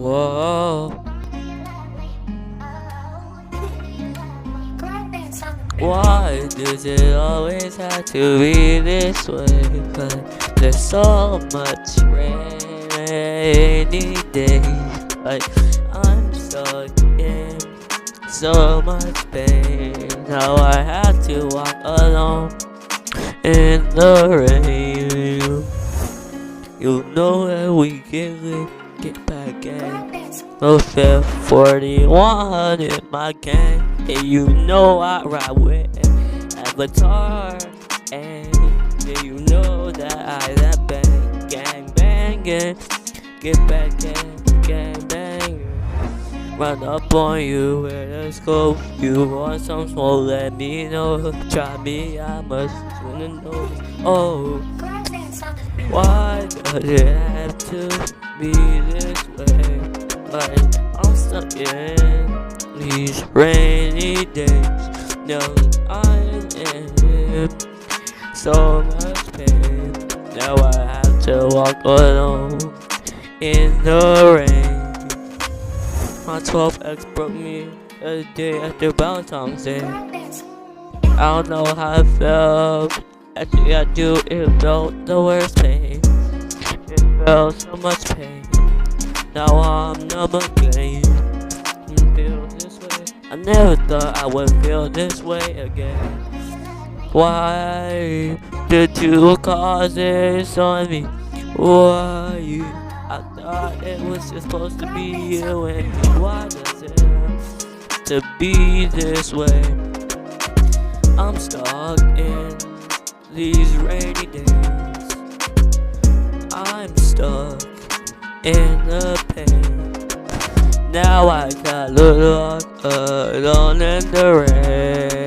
Whoa. Why does it always have to be this way? But there's so much rainy days. Like I'm stuck in so much pain. Now I have to walk alone in the rain. You know that we get back in. No Fifth 41 in my gang. And you know I ride with Avatar. And you know that I that bang, gang banging. Get back in, gang banging. Run up on you with a scope. You want some smoke, let me know. Try me, I must wanna know. Oh, why does it have to be this way? Like I'm stuck in these rainy days. No, I'm in so much pain. Now I have to walk alone in the rain. My 12X broke me a day after Valentine's Day. I don't know how I felt. Actually, I do. It felt the worst pain. It felt so much pain. Now I'm numb again. Feel this way. I never thought I would feel this way again. Why did you cause this on me? Why? I thought it was supposed to be you and me. Why does it have to be this way? I'm stuck in these rainy days. I'm stuck in the pain. Now I got lost alone in the rain.